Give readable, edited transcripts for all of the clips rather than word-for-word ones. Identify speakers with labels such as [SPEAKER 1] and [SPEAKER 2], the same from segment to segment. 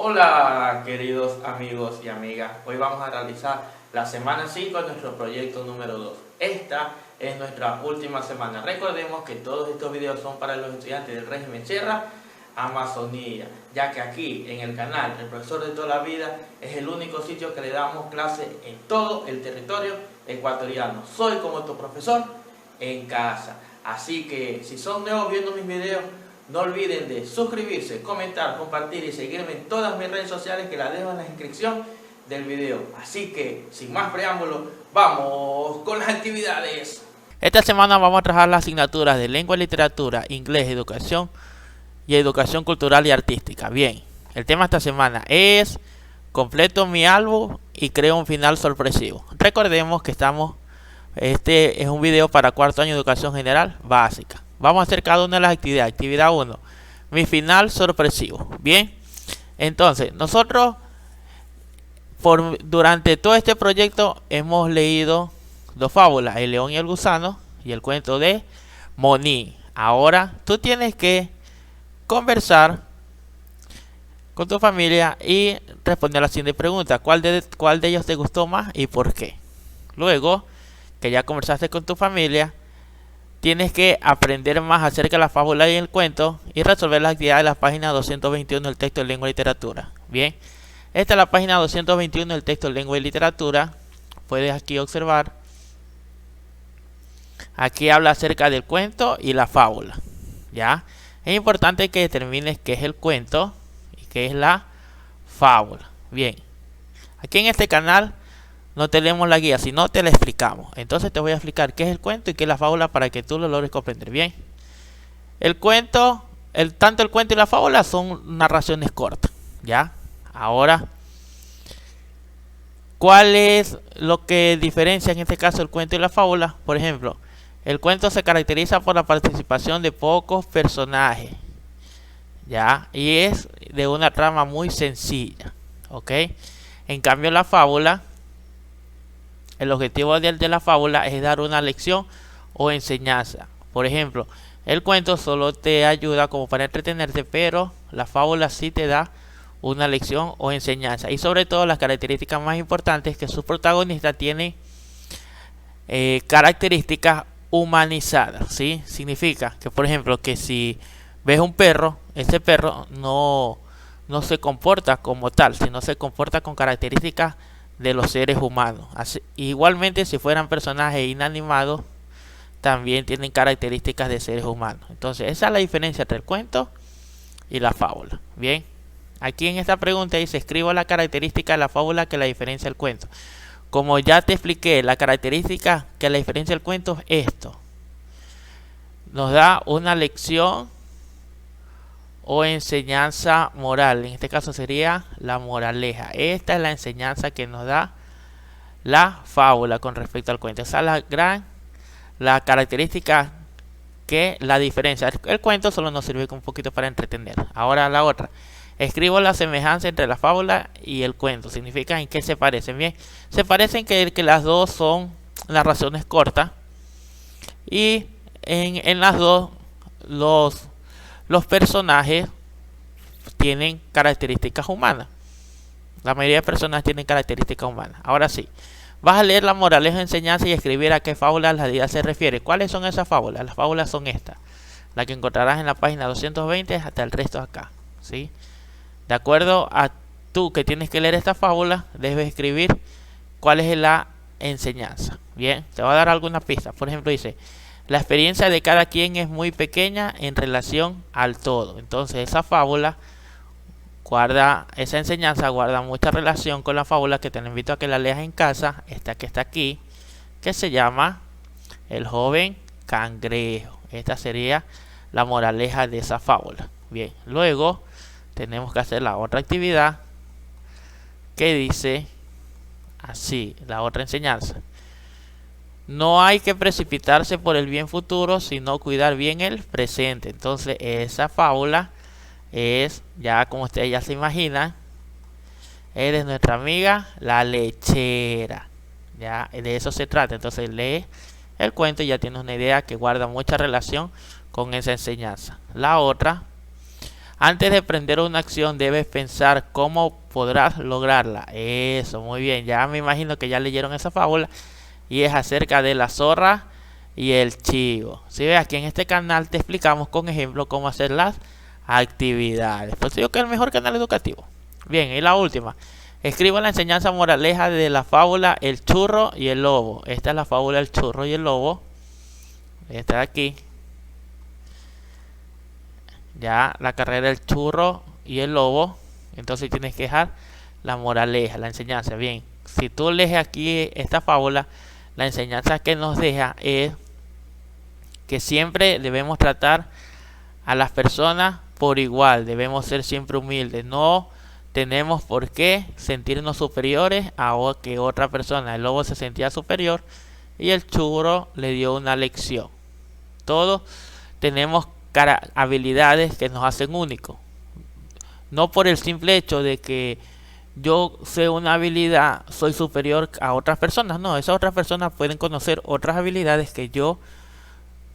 [SPEAKER 1] Hola queridos amigos y amigas, hoy vamos a realizar la semana 5 de nuestro proyecto número 2. Esta es nuestra última semana. Recordemos que todos estos videos son para los estudiantes del régimen Sierra Amazonía, ya que aquí en el canal El Profesor de Toda la Vida es el único sitio que le damos clase en todo el territorio ecuatoriano. Soy como tu profesor en casa, así que si son nuevos viendo mis videos, no olviden de suscribirse, comentar, compartir y seguirme en todas mis redes sociales que las dejo en la descripción del video. Así que, sin más preámbulos, vamos con las actividades.
[SPEAKER 2] Esta semana vamos a trabajar las asignaturas de lengua y literatura, inglés, educación y educación cultural y artística. Bien, el tema de esta semana es completo mi álbum y creo un final sorpresivo. Recordemos que este es un video para cuarto año de educación general básica. Vamos a hacer cada una de las actividades. Actividad 1, mi final sorpresivo. Bien, entonces nosotros durante todo este proyecto hemos leído dos fábulas, El león y el gusano y el cuento de Moní. Ahora tú tienes que conversar con tu familia y responder la siguiente pregunta: ¿Cuál de ellos te gustó más y por qué? Luego que ya conversaste con tu familia, tienes que aprender más acerca de la fábula y el cuento y resolver las actividades de la página 221 del texto de lengua y literatura. Bien, esta es la página 221 del texto de lengua y literatura. Puedes aquí observar. Aquí habla acerca del cuento y la fábula. ¿Ya? Es importante que determines qué es el cuento y qué es la fábula. Bien, aquí en este canal no tenemos la guía, sino te la explicamos. Entonces te voy a explicar qué es el cuento y qué es la fábula para que tú lo logres comprender bien. El cuento, tanto el cuento y la fábula son narraciones cortas. ¿Ya? Ahora, ¿cuál es lo que diferencia en este caso el cuento y la fábula? Por ejemplo, el cuento se caracteriza por la participación de pocos personajes. ¿Ya? Y es de una trama muy sencilla. ¿Ok? En cambio, la fábula, el objetivo de la fábula es dar una lección o enseñanza. Por ejemplo, el cuento solo te ayuda como para entretenerte, pero la fábula sí te da una lección o enseñanza. Y sobre todo las características más importantes, que sus protagonistas tienen características humanizadas. ¿Sí? Significa que, por ejemplo, que si ves un perro, ese perro no se comporta como tal, sino se comporta con características de los seres humanos. Igualmente, si fueran personajes inanimados, también tienen características de seres humanos. Entonces, esa es la diferencia entre el cuento y la fábula. Bien, aquí en esta pregunta dice: escribo la característica de la fábula que la diferencia del cuento. Como ya te expliqué, la característica que la diferencia del cuento es esto: nos da una lección o enseñanza moral. En este caso sería la moraleja. Esta es la enseñanza que nos da la fábula con respecto al cuento. Esa es la característica que la diferencia. El cuento solo nos sirve un poquito para entretener. Ahora la otra: escribo la semejanza entre la fábula y el cuento. Significa en qué se parecen. Bien, se parecen que las dos son narraciones cortas, y en las dos los personajes tienen características humanas. La mayoría de personas tienen características humanas. Ahora sí, vas a leer la moraleja, enseñanza y escribir a qué fábula la idea se refiere. ¿Cuáles son esas fábulas? Las fábulas son estas, las que encontrarás en la página 220 hasta el resto acá. ¿Sí? De acuerdo a tú que tienes que leer esta fábula, debes escribir cuál es la enseñanza. Bien, te va a dar algunas pistas. Por ejemplo, dice: la experiencia de cada quien es muy pequeña en relación al todo. Entonces, esa fábula esa enseñanza guarda mucha relación con la fábula que te invito a que la leas en casa, esta que está aquí, que se llama El joven cangrejo. Esta sería la moraleja de esa fábula. Bien, luego tenemos que hacer la otra actividad que dice así, la otra enseñanza: no hay que precipitarse por el bien futuro, sino cuidar bien el presente. Entonces, esa fábula es, ya como ustedes ya se imaginan, es de nuestra amiga la lechera. Ya de eso se trata. Entonces, lee el cuento y ya tienes una idea que guarda mucha relación con esa enseñanza. La otra: Antes de emprender una acción debes pensar cómo podrás lograrla. Eso, muy bien. Ya me imagino que ya leyeron esa fábula. Y es acerca de la zorra y el chivo. Si ves, aquí en este canal te explicamos con ejemplo cómo hacer las actividades. Pues digo que es el mejor canal educativo. Bien, y la última. Escribo la enseñanza moraleja de la fábula El churro y el lobo. Esta es la fábula El churro y el lobo. Esta de aquí. Ya la carrera del churro y el lobo. Entonces tienes que dejar la moraleja, la enseñanza. Bien, si tú lees aquí esta fábula, la enseñanza que nos deja es que siempre debemos tratar a las personas por igual. Debemos ser siempre humildes. No tenemos por qué sentirnos superiores a que otra persona. El lobo se sentía superior y el churro le dio una lección. Todos tenemos habilidades que nos hacen únicos. No por el simple hecho de que yo sé una habilidad, soy superior a otras personas. No, esas otras personas pueden conocer otras habilidades que yo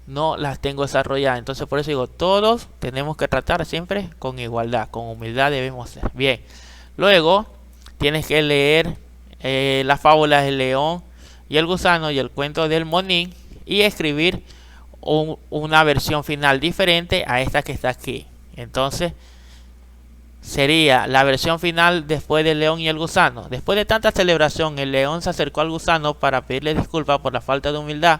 [SPEAKER 2] no las tengo desarrolladas. Entonces por eso digo, todos tenemos que tratar siempre con igualdad, con humildad debemos ser. Bien, luego tienes que leer las fábulas del león y el gusano y el cuento del monín y escribir una versión final diferente a esta que está aquí. Entonces sería la versión final después del león y el gusano. Después de tanta celebración, el león se acercó al gusano para pedirle disculpas por la falta de humildad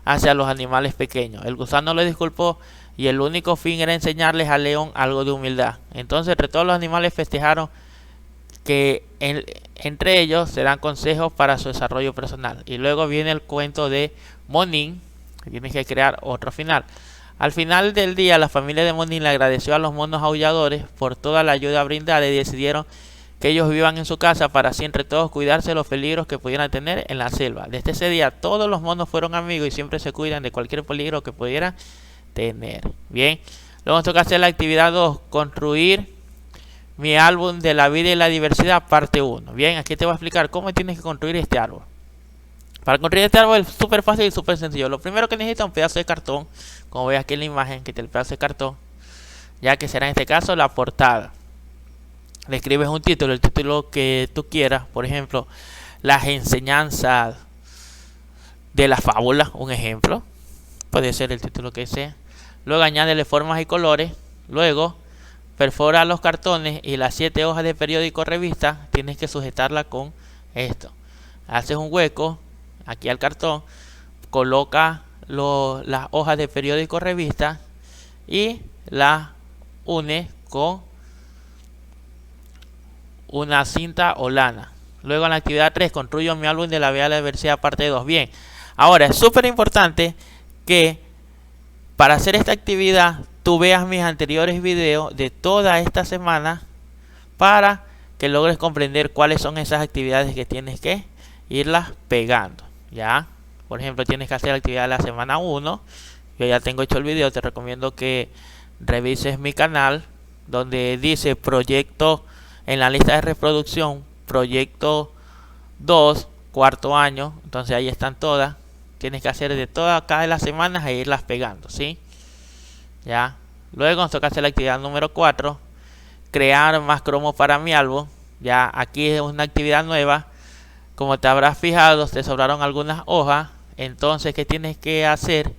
[SPEAKER 2] hacia los animales pequeños. El gusano le disculpó y el único fin era enseñarles al león algo de humildad. Entonces entre todos los animales festejaron que entre ellos se dan consejos para su desarrollo personal. Y luego viene el cuento de Monín, que tienes que crear otro final. Al final del día, la familia de Monín le agradeció a los monos aulladores por toda la ayuda brindada y decidieron que ellos vivan en su casa para así entre todos cuidarse de los peligros que pudieran tener en la selva. Desde ese día todos los monos fueron amigos y siempre se cuidan de cualquier peligro que pudieran tener. Bien, luego nos toca hacer la actividad 2, construir mi álbum de la vida y la diversidad, parte 1. Bien, aquí te voy a explicar cómo tienes que construir este árbol. Para construir este árbol es súper fácil y súper sencillo. Lo primero que necesitas es un pedazo de cartón, como ves aquí en la imagen, que tiene el pedazo de cartón, ya que será en este caso la portada. Le escribes un título, el título que tú quieras, por ejemplo, las enseñanzas de la fábula, un ejemplo, puede ser el título que sea. Luego añádele formas y colores, luego perfora los cartones y las 7 hojas de periódico o revista, tienes que sujetarla con esto. Haces un hueco aquí al cartón, coloca las hojas de periódico o revista y las une con una cinta o lana. Luego en la actividad 3, construyo mi álbum de la vida de la diversidad parte 2. Bien, ahora es súper importante que para hacer esta actividad tú veas mis anteriores videos de toda esta semana para que logres comprender cuáles son esas actividades que tienes que irlas pegando. Ya, por ejemplo, tienes que hacer la actividad de la semana 1. Yo ya tengo hecho el video, te recomiendo que revises mi canal donde dice proyecto en la lista de reproducción, proyecto 2, cuarto año. Entonces ahí están todas. Tienes que hacer de todas cada de las semanas e irlas pegando, ¿sí? Ya. Luego nos toca hacer la actividad número 4, crear más cromos para mi álbum. Ya aquí es una actividad nueva. Como te habrás fijado, te sobraron algunas hojas. Entonces, ¿qué tienes que hacer?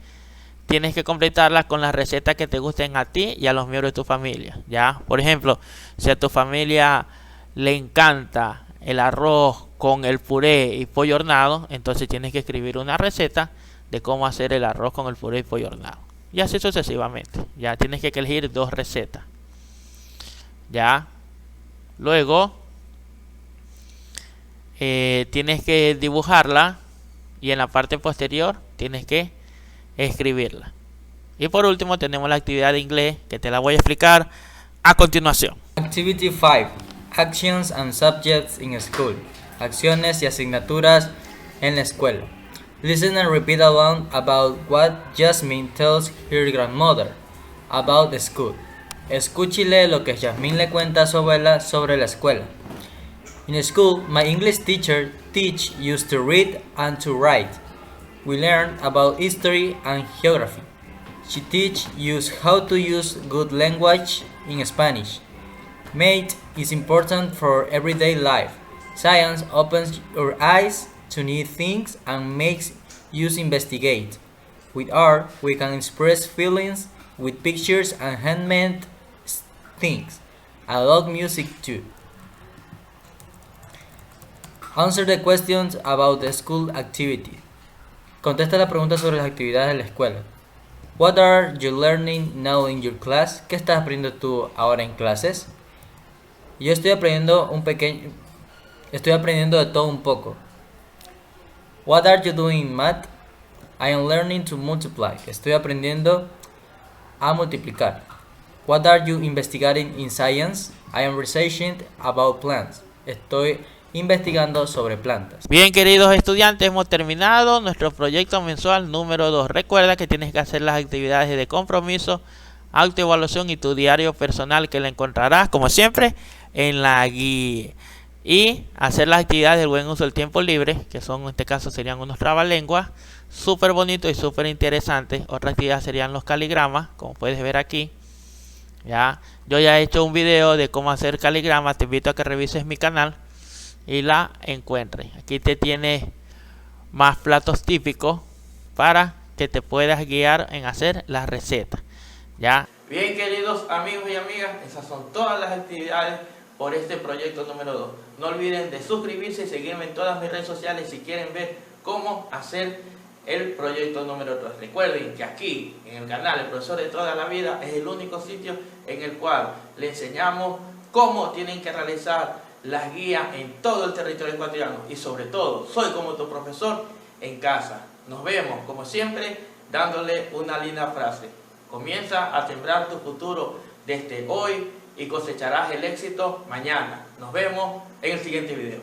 [SPEAKER 2] Tienes que completarlas con las recetas que te gusten a ti y a los miembros de tu familia. Ya, por ejemplo, si a tu familia le encanta el arroz con el puré y pollo hornado, entonces tienes que escribir una receta de cómo hacer el arroz con el puré y pollo hornado. Y así sucesivamente. Ya tienes que elegir 2 recetas. Ya. Luego tienes que dibujarla y en la parte posterior tienes que escribirla. Y por último tenemos la actividad de inglés que te la voy a explicar a continuación.
[SPEAKER 3] Activity 5. Actions and subjects in school. Acciones y asignaturas en la escuela. Listen and repeat aloud about what Jasmine tells her grandmother about the school. Escuche y lee lo que Jasmine le cuenta a su abuela sobre la escuela. In school, my English teacher used to read and to write. We learned about history and geography. She teaches you how to use good language in Spanish. Math is important for everyday life. Science opens your eyes to new things and makes you investigate. With art, we can express feelings with pictures and handmade things. I love music too. Answer the questions about the school activity. Contesta la pregunta sobre las actividades de la escuela. What are you learning now in your class? ¿Qué estás aprendiendo tú ahora en clases? Yo estoy aprendiendo de todo un poco. What are you doing in math? I am learning to multiply. Estoy aprendiendo a multiplicar. What are you investigating in science? I am researching about plants. Estoy investigando sobre plantas.
[SPEAKER 2] Bien, queridos estudiantes, hemos terminado nuestro proyecto mensual número 2. Recuerda que tienes que hacer las actividades de compromiso, autoevaluación y tu diario personal, que lo encontrarás como siempre en la guía. Y hacer las actividades del buen uso del tiempo libre, que son, en este caso serían unos trabalenguas súper bonitos y súper interesantes. Otra actividad serían los caligramas, como puedes ver aquí. Yo ya he hecho un video de cómo hacer caligramas. Te invito a que revises mi canal y la encuentres. Aquí te tiene más platos típicos para que te puedas guiar en hacer las recetas.
[SPEAKER 1] Bien, queridos amigos y amigas, esas son todas las actividades por este proyecto número 2. No olviden de suscribirse y seguirme en todas mis redes sociales si quieren ver cómo hacer el proyecto número 3. Recuerden que aquí en el canal El Profesor de Toda la Vida es el único sitio en el cual le enseñamos cómo tienen que realizar las guías en todo el territorio ecuatoriano, y sobre todo, soy como tu profesor en casa. Nos vemos, como siempre, dándole una linda frase. Comienza a sembrar tu futuro desde hoy y cosecharás el éxito mañana. Nos vemos en el siguiente video.